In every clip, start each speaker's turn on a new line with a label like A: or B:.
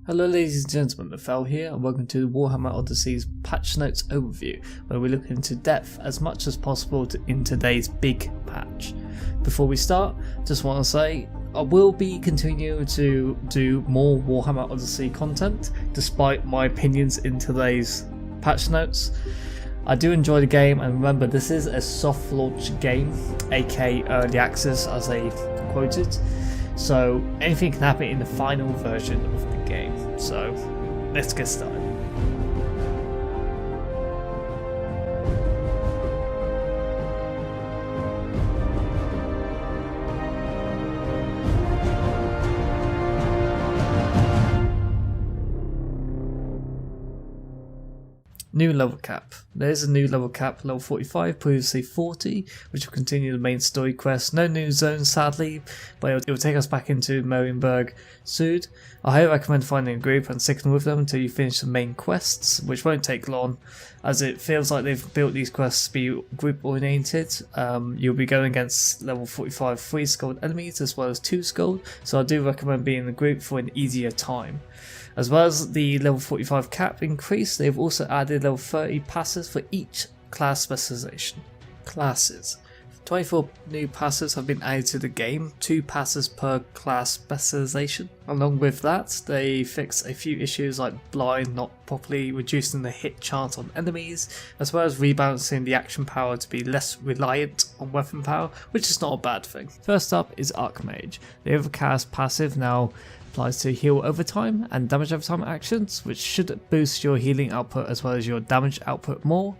A: Hello ladies and gentlemen, Luthau here and welcome to the Warhammer Odyssey's patch notes overview, where we look into depth as much as possible in today's big patch. Before we start, just want to say I will be continuing to do more Warhammer Odyssey content despite my opinions in today's patch notes. I do enjoy the game, and remember this is a soft launch game, aka early access as they quoted. So anything can happen in the final version of the game. So let's get started. New level cap. There's a new level cap, level 45, previously 40, which will continue the main story quest. No new zones sadly, but it will take us back into Marienburg Sud. I highly recommend finding a group and sticking with them until you finish the main quests, which won't take long, as it feels like they've built these quests to be group oriented. You'll be going against level 45 3 Skald enemies as well as 2 Skald, so I do recommend being in a group for an easier time. As well as the level 45 cap increase, they've also added level 30 passes for each class specialization. Classes. 24 new passes have been added to the game, 2 passes per class specialization. Along with that, they fixed a few issues like blind not properly reducing the hit chance on enemies, as well as rebalancing the action power to be less reliant on weapon power, which is not a bad thing. First up is Archmage. The Overcast passive now applies to heal over time and damage over time actions, which should boost your healing output as well as your damage output more.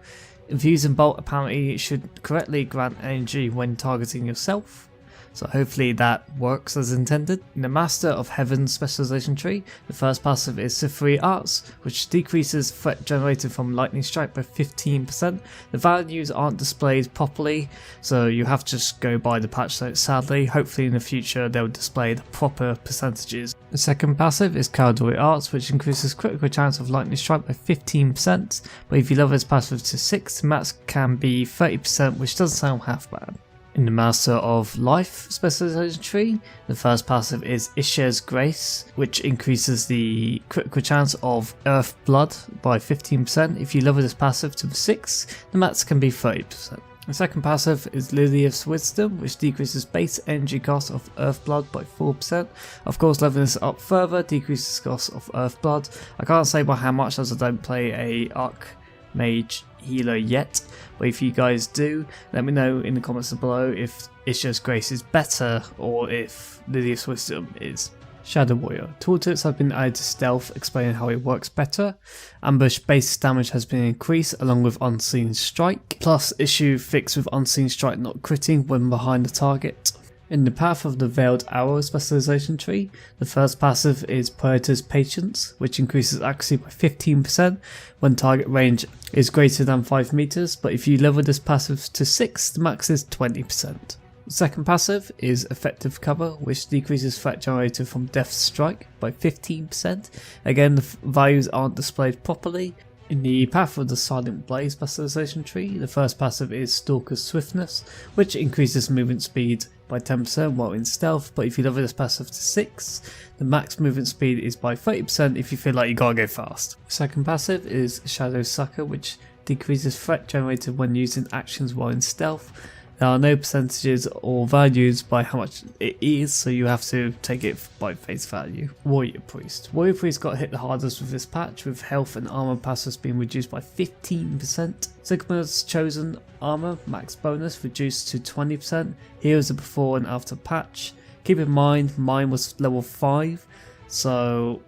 A: Infusing Bolt apparently should correctly grant energy when targeting yourself, so hopefully that works as intended. In the Master of Heaven specialization tree, the first passive is Sifri Arts, which decreases threat generated from lightning strike by 15%. The values aren't displayed properly, so you have to just go by the patch notes sadly. Hopefully in the future they'll display the proper percentages. The second passive is Caldori Arts, which increases critical chance of lightning strike by 15%, but if you level this passive to 6, the max can be 30%, which doesn't sound half bad. In the Master of Life specialization tree, the first passive is Isher's Grace, which increases the critical chance of Earth Blood by 15%. If you level this passive to 6, the max can be 30%. The second passive is Lilia's Wisdom, which decreases base energy cost of Earth Blood by 4%. Of course, leveling this up further decreases cost of Earth Blood. I can't say by how much as I don't play a Archmage healer yet, but if you guys do, let me know in the comments below if Isher's Grace is better or if Lilia's Wisdom is. Shadow Warrior. Tooltips have been added to stealth, explaining how it works better. Ambush base damage has been increased along with Unseen Strike, plus issue fixed with Unseen Strike not critting when behind the target. In the Path of the Veiled Arrow specialization tree, the first passive is Predator's Patience, which increases accuracy by 15% when target range is greater than 5 meters, but if you level this passive to 6, the max is 20%. The second passive is Effective Cover, which decreases threat generated from Death Strike by 15%. Again, the values aren't displayed properly. In the Path of the Silent Blade specialization tree, the first passive is Stalker's Swiftness, which increases movement speed by 10% while in stealth, but if you level this passive to 6, the max movement speed is by 30% if you feel like you gotta go fast. The second passive is Shadow Sucker, which decreases threat generated when using actions while in stealth. There are no percentages or values by how much it is, so you have to take it by face value. Warrior Priest. Warrior Priest got hit the hardest with this patch, with health and armor passives being reduced by 15%. Sigma's Chosen armor max bonus reduced to 20%. Here is a before and after patch. Keep in mind mine was level 5, so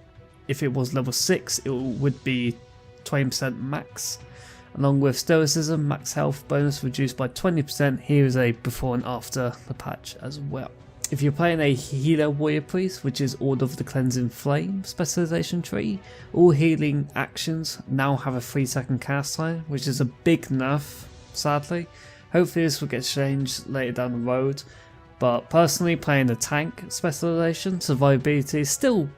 A: if it was level 6 it would be 20% max. Along with Stoicism, max health bonus reduced by 20%, here is a before and after the patch as well. If you're playing a Healer Warrior Priest, which is Order of the Cleansing Flame specialization tree, all healing actions now have a 3-second cast time, which is a big nerf, sadly. Hopefully this will get changed later down the road, but personally playing the tank specialization, survivability is still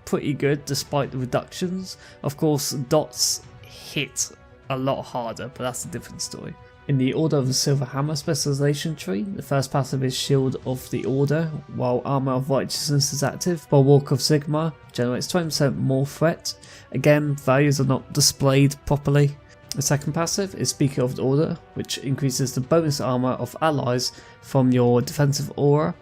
A: pretty good despite the reductions. Of course, dots hit a lot harder, but that's a different story. In the Order of the Silver Hammer specialization tree, the first passive is Shield of the Order, while Armor of Righteousness is active. Bulwark of Sigma generates 20% more threat. Again, values are not displayed properly. The second passive is Speaker of the Order, which increases the bonus armor of allies from your defensive aura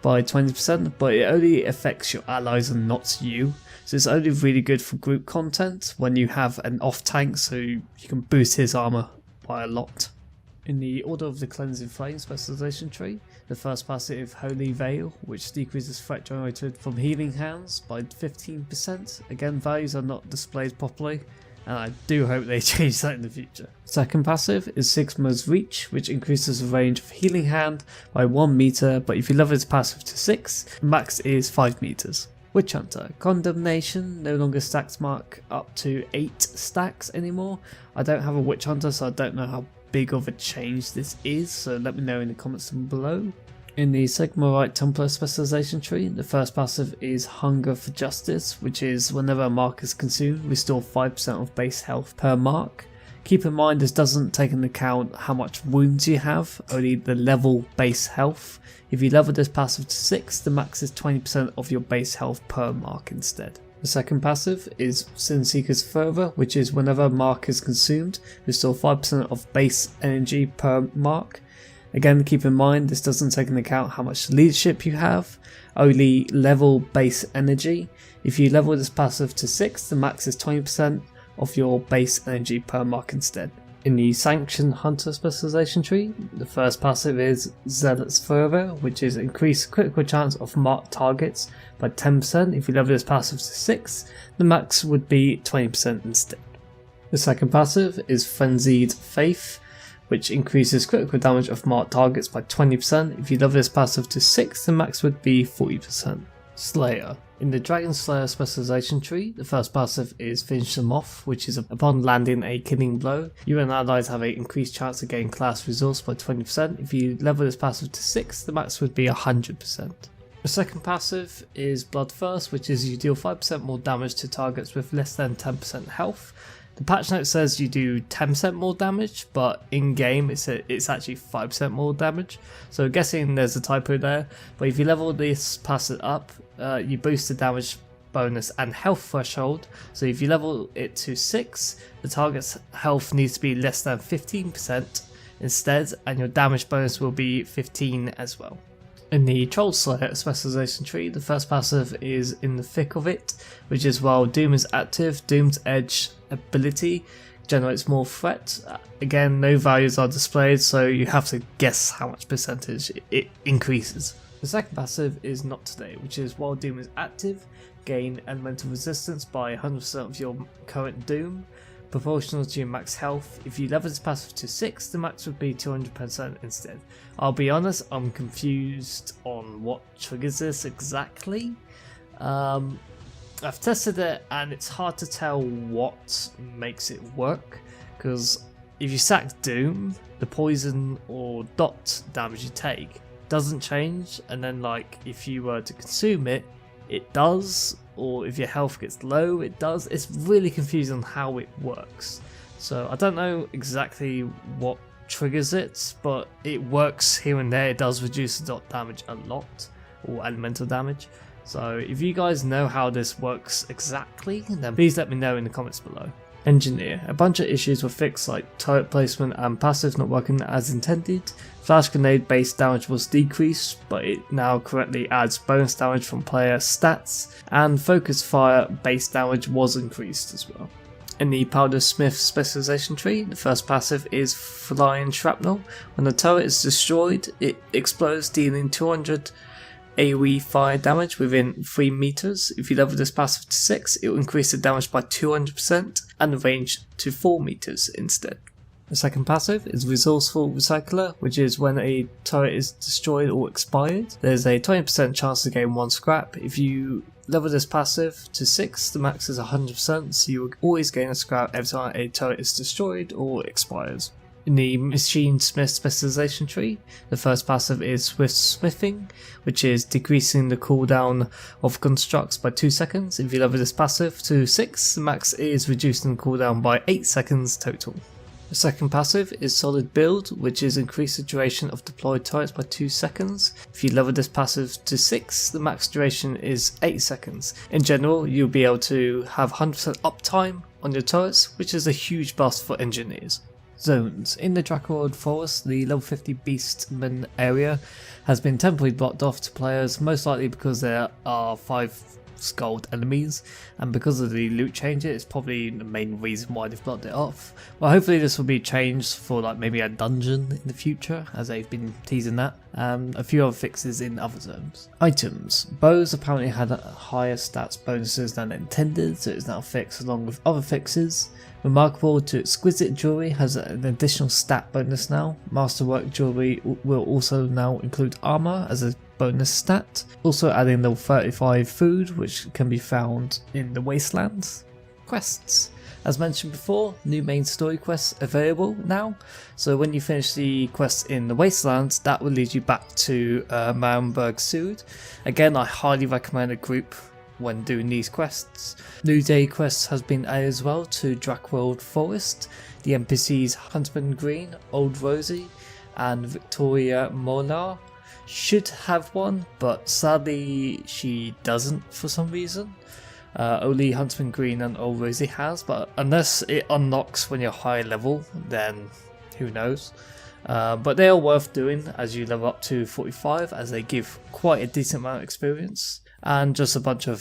A: by 20%, but it only affects your allies and not you. So it's only really good for group content when you have an off tank, so you can boost his armor by a lot. In the Order of the Cleansing Flame specialization tree, the first passive Holy Veil, which decreases threat generated from healing hands by 15%. Again, values are not displayed properly, and I do hope they change that in the future. Second passive is Sigma's Reach, which increases the range of healing hand by 1 meter, but if you level its passive to 6, the max is 5 meters. Witch Hunter. Condemnation no longer stacks mark up to 8 stacks anymore. I don't have a Witch Hunter, so I don't know how big of a change this is, so let me know in the comments down below. In the Sigmarite Templar specialization tree, the first passive is Hunger for Justice, which is whenever a mark is consumed, restore 5% of base health per mark. Keep in mind this doesn't take into account how much wounds you have, only the level base health. If you level this passive to 6, the max is 20% of your base health per mark instead. The second passive is Sinseeker's Fervor, which is whenever a mark is consumed, restore 5% of base energy per mark. Again, keep in mind this doesn't take into account how much leadership you have, only level base energy. If you level this passive to 6, the max is 20% of your base energy per mark instead. In the Sanction Hunter specialization tree, the first passive is Zealot's Fervor, which is increased critical chance of marked targets by 10%. If you level this passive to 6, the max would be 20% instead. The second passive is Frenzied Faith, which increases critical damage of marked targets by 20%. If you level this passive to 6, the max would be 40%. Slayer. In the Dragon Slayer specialization tree, the first passive is Finish Them Off, which is upon landing a killing blow, you and allies have an increased chance to gain class resource by 20%. If you level this passive to 6, the max would be 100%. The second passive is Bloodthirst, which is you deal 5% more damage to targets with less than 10% health. The patch note says you do 10% more damage, but in game it's actually 5% more damage. So I'm guessing there's a typo there. But if you level this passive up, you boost the damage bonus and health threshold. So if you level it to 6, the target's health needs to be less than 15% instead, and your damage bonus will be 15 as well. In the Troll Slayer specialization tree, the first passive is In the Thick of It, which is while Doom is active, Doom's Edge ability generates more threat. Again, no values are displayed, so you have to guess how much percentage it increases. The second passive is Not Today, which is while Doom is active, gain elemental resistance by 100% of your current Doom, proportional to your max health. If you level this passive to 6, the max would be 200% instead. I'll be honest, I'm confused on what triggers this exactly. I've tested it and it's hard to tell what makes it work, because if you sack Doom, the poison or dot damage you take doesn't change, and then like if you were to consume it, it does, or if your health gets low, it does. It's really confusing on how it works. So I don't know exactly what triggers it, but it works here and there. It does reduce the dot damage a lot, or elemental damage. So if you guys know how this works exactly, then please let me know in the comments below. Engineer. A bunch of issues were fixed, like turret placement and passives not working as intended. Flash grenade base damage was decreased, but it now correctly adds bonus damage from player stats, and focus fire base damage was increased as well. In the Powder Smith specialization tree, the first passive is Flying Shrapnel. When the turret is destroyed, it explodes, dealing 200 AoE fire damage within 3 meters. If you level this passive to 6, it will increase the damage by 200% and the range to 4 meters instead. The second passive is Resourceful Recycler, which is when a turret is destroyed or expired, there's a 20% chance to gain 1 scrap. If you level this passive to 6, the max is 100%, so you will always gain a scrap every time a turret is destroyed or expires. In the Machine Smith specialization tree, the first passive is Swift Smithing, which is decreasing the cooldown of constructs by 2 seconds. If you level this passive to 6, the max is reducing the cooldown by 8 seconds total. The second passive is Solid Build, which is increase the duration of deployed turrets by 2 seconds. If you level this passive to 6, the max duration is 8 seconds. In general, you'll be able to have 100% uptime on your turrets, which is a huge boost for engineers. Zones. In the Dracoid Forest, the level 50 Beastman area has been temporarily blocked off to players, most likely because there are 5 skulled enemies, and because of the loot change, it's probably the main reason why they've blocked it off. Well, hopefully this will be changed for like maybe a dungeon in the future, as they've been teasing that, and a few other fixes in other zones. Items. Bows apparently had higher stats bonuses than intended, so it's now fixed along with other fixes. Remarkable to Exquisite Jewelry has an additional stat bonus now. Masterwork Jewelry will also now include armor as a bonus stat. Also adding level 35 food, which can be found in the Wastelands. Quests. As mentioned before, new main story quests available now. So when you finish the quests in the Wastelands, that will lead you back to Marienburg Sud. Again, I highly recommend a group when doing these quests. New day quests has been added as well to Dracoid Forest. The NPCs Huntsman Green, Old Rosie and Victoria Molar should have one, but sadly she doesn't for some reason. Only Huntsman Green and Old Rosie has, but unless it unlocks when you're high level, then who knows. But they are worth doing as you level up to 45, as they give quite a decent amount of experience, and just a bunch of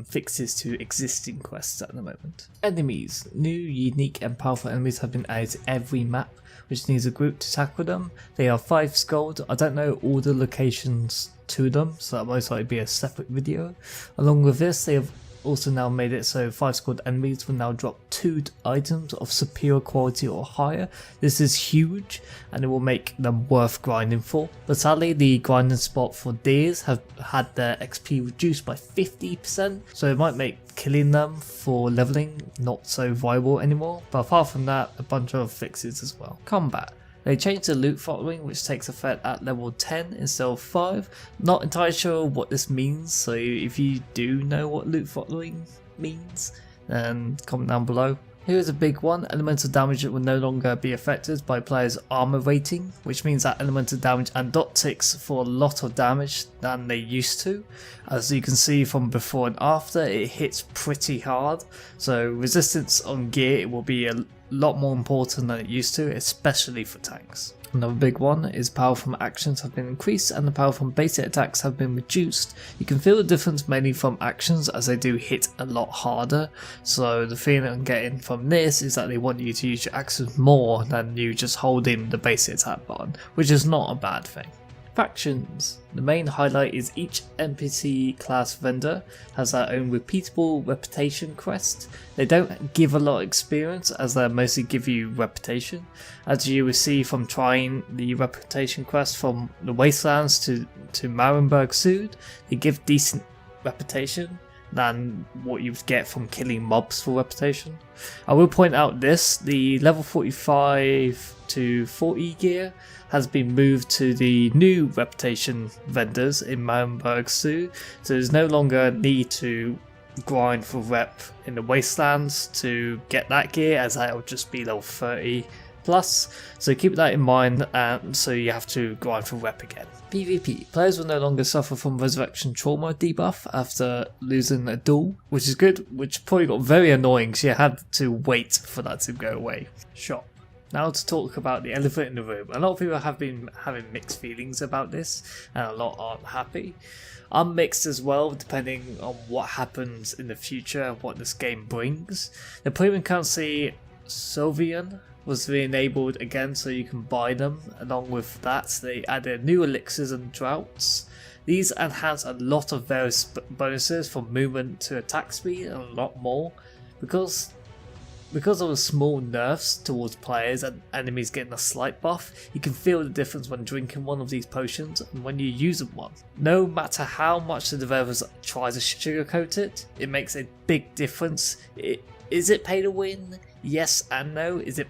A: fixes to existing quests at the moment. Enemies. New, unique and powerful enemies have been added to every map, which needs a group to tackle them. They are 5 skulled. I don't know all the locations to them, so that will most likely be a separate video. Along with this, they have also now made it so 5 squad enemies will now drop 2 items of superior quality or higher. This is huge and it will make them worth grinding for. But sadly, the grinding spot for deers have had their XP reduced by 50%, so it might make killing them for leveling not so viable anymore. But apart from that, a bunch of fixes as well. Combat. They changed the loot following, which takes effect at level 10 instead of 5. Not entirely sure what this means, so if you do know what loot following means, then comment down below. Here is a big one. Elemental damage will no longer be affected by players' armor rating, which means that elemental damage and dot ticks for a lot of damage than they used to. As you can see from before and after, it hits pretty hard, so resistance on gear will be a lot more important than it used to, especially for tanks. Another big one is power from actions have been increased and the power from basic attacks have been reduced. You can feel the difference mainly from actions, as they do hit a lot harder, so the feeling I'm getting from this is that they want you to use your actions more than you just holding the basic attack button, which is not a bad thing. Factions. The main highlight is each NPC class vendor has their own repeatable reputation quest. They don't give a lot of experience, as they mostly give you reputation. As you will see from trying the reputation quest from the Wastelands to Marienburg Sud, they give decent reputation than what you get from killing mobs for reputation. I will point out this, the level 45 to 40 gear has been moved to the new reputation vendors in Marienburg Sud, so there's no longer a need to grind for rep in the Wastelands to get that gear, as that will just be level 30 plus, so keep that in mind, and so you have to grind for rep again. PvP. Players will no longer suffer from resurrection trauma debuff after losing a duel, which is good, which probably got very annoying because you had to wait for that to go away. Shop. Now to talk about the elephant in the room. A lot of people have been having mixed feelings about this, and a lot aren't happy. I'm mixed as well, depending on what happens in the future and what this game brings. The premium currency Sylvian was re-enabled again, so you can buy them. Along with that, they added new elixirs and droughts. These enhance a lot of various bonuses from movement to attack speed and a lot more. Because of the small nerfs towards players and enemies getting a slight buff, you can feel the difference when drinking one of these potions and when you use one. No matter how much the developers try to sugarcoat it, it makes a big difference. Is it pay to win? Yes and no. It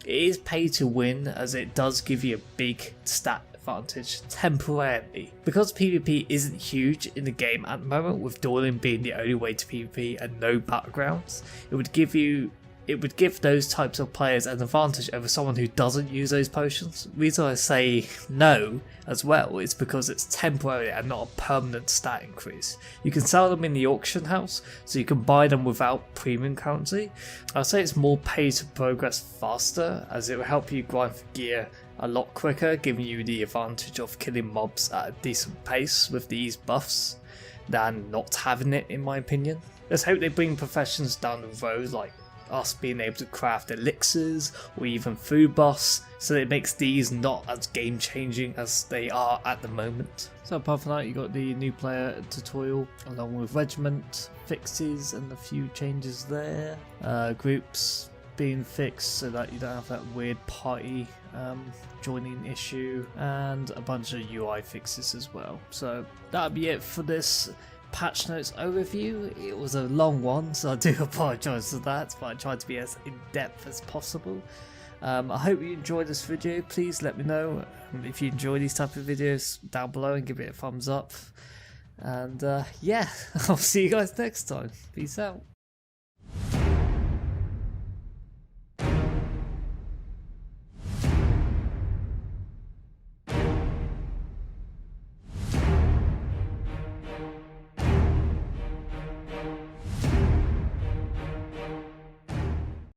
A: is pay to win, as it does give you a big stat advantage temporarily. Because PvP isn't huge in the game at the moment, with dueling being the only way to PvP and no battlegrounds, it would give you it would give those types of players an advantage over someone who doesn't use those potions. The reason I say no as well is because it's temporary and not a permanent stat increase. You can sell them in the auction house, so you can buy them without premium currency. I'd say it's more pay to progress faster, as it will help you grind for gear a lot quicker, giving you the advantage of killing mobs at a decent pace with these buffs than not having it, in my opinion. Let's hope they bring professions down the road, like us being able to craft elixirs or even food buffs, so that it makes these not as game changing as they are at the moment. So apart from that, you got the new player tutorial along with regiment fixes and a few changes there. Groups being fixed so that you don't have that weird party joining issue, and a bunch of UI fixes as well. So that'll be it for this patch notes overview. It was a long one, so I do apologise for that, but I tried to be as in-depth as possible. I hope you enjoyed this video. Please let me know if you enjoy these type of videos down below and give it a thumbs up. And yeah, I'll see you guys next time. Peace out.